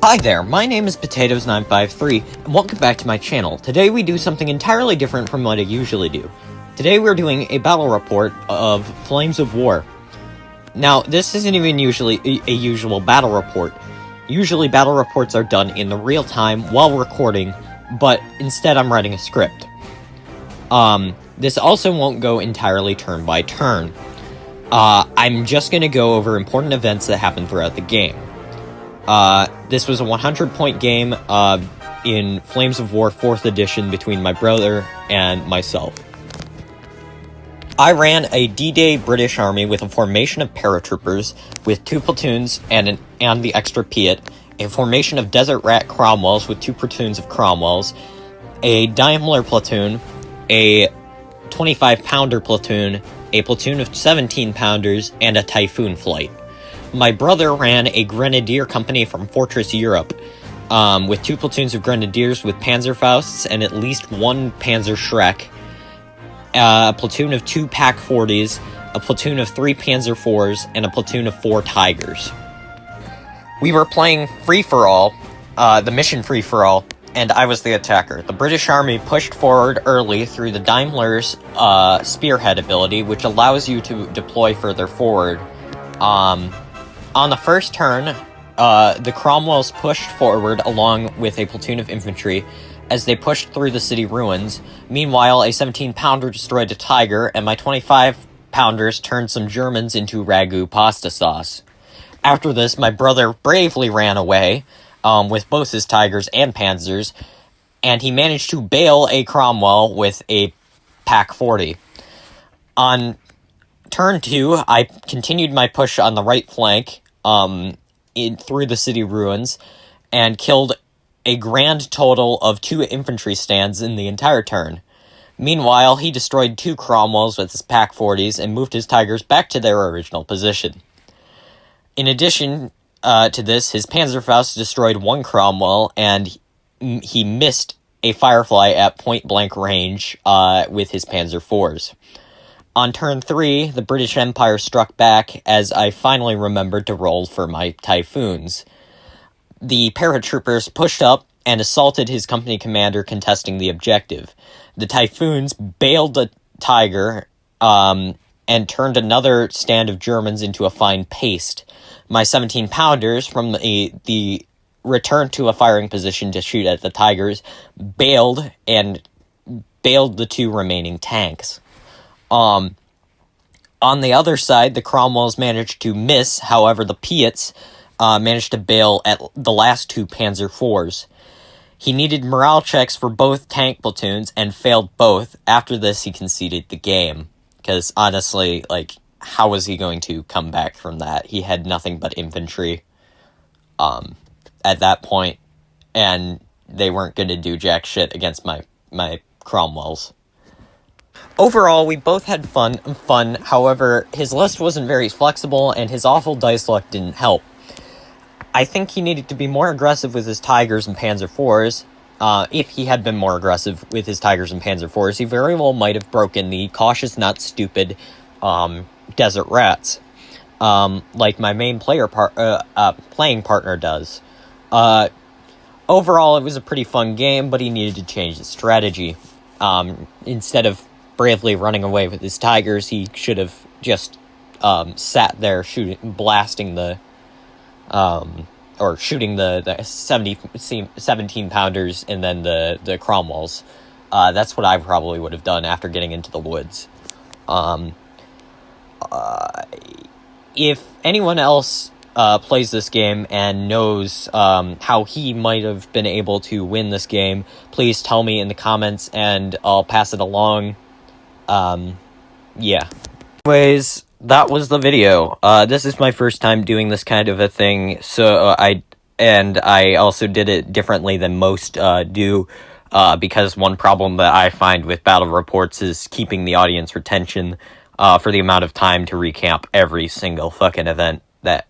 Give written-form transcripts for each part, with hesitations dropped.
Hi there, my name is Potatoes953, and welcome back to my channel. Today we do something entirely different from what I usually do. Today we're doing a battle report of Flames of War. Now, this isn't even usually a usual battle report. Usually battle reports are done in the real time while recording, but instead I'm writing a script. This also won't go entirely turn by turn. I'm just gonna go over important events that happen throughout the game. This was a 100-point game, in Flames of War 4th edition between my brother and myself. I ran a D-Day British Army with a formation of paratroopers, with 2 platoons and the extra Piet, a formation of Desert Rat Cromwells with 2 platoons of Cromwells, a Daimler platoon, a 25-pounder platoon, a platoon of 17-pounders, and a Typhoon flight. My brother ran a Grenadier company from Fortress Europe, with 2 platoons of Grenadiers with Panzerfausts and at least 1 Panzer Schreck, a platoon of 2 Pack 40s, a platoon of 3 Panzer IVs, and a platoon of 4 Tigers. We were playing free-for-all, the mission free-for-all, and I was the attacker. The British Army pushed forward early through the Daimler's spearhead ability, which allows you to deploy further forward. On the first turn, the Cromwells pushed forward along with a platoon of infantry as they pushed through the city ruins. Meanwhile, a 17-pounder destroyed a Tiger, and my 25-pounders turned some Germans into ragu pasta sauce. After this, my brother bravely ran away, with both his Tigers and Panzers, and he managed to bail a Cromwell with a Pack 40. On turn 2, I continued my push on the right flank, through the city ruins, and killed a grand total of 2 infantry stands in the entire turn. Meanwhile, he destroyed 2 Cromwells with his Pack 40s and moved his Tigers back to their original position. In addition to this, his Panzerfaust destroyed 1 Cromwell, and he missed a Firefly at point-blank range with his Panzer IVs. On turn 3, the British Empire struck back as I finally remembered to roll for my Typhoons. The paratroopers pushed up and assaulted his company commander contesting the objective. The Typhoons bailed the Tiger, and turned another stand of Germans into a fine paste. My 17-pounders, from the return to a firing position to shoot at the Tigers, bailed the 2 remaining tanks. On the other side, the Cromwells managed to miss, however the Piets managed to bail at the last 2 Panzer IVs. He needed morale checks for both tank platoons and failed both. After this, he conceded the game. Because, honestly, how was he going to come back from that? He had nothing but infantry at that point, and they weren't going to do jack shit against my Cromwells. Overall, we both had fun, however, his list wasn't very flexible, and his awful dice luck didn't help. I think he needed to be more aggressive with his Tigers and Panzer IVs. If he had been more aggressive with his Tigers and Panzer IVs, he very well might have broken the cautious, not stupid, Desert Rats, like my main playing partner does. Overall, it was a pretty fun game, but he needed to change his strategy. Instead of bravely running away with his Tigers, he should have just sat there blasting the 17-pounders and then the Cromwells. That's what I probably would have done after getting into the woods. If anyone else plays this game and knows how he might have been able to win this game, please tell me in the comments and I'll pass it along. Yeah. Anyways, that was the video. This is my first time doing this kind of a thing, so I also did it differently than most do, because one problem that I find with battle reports is keeping the audience retention for the amount of time to recap every single fucking event,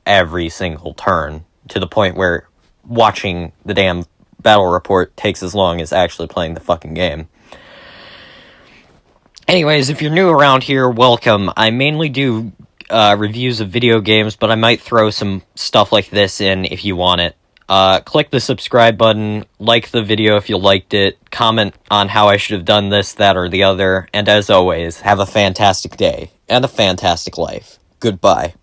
every single turn, to the point where watching the damn battle report takes as long as actually playing the fucking game. Anyways, if you're new around here, welcome. I mainly do reviews of video games, but I might throw some stuff like this in if you want it. Click the subscribe button, like the video if you liked it, comment on how I should have done this, that, or the other, and as always, have a fantastic day, and a fantastic life. Goodbye.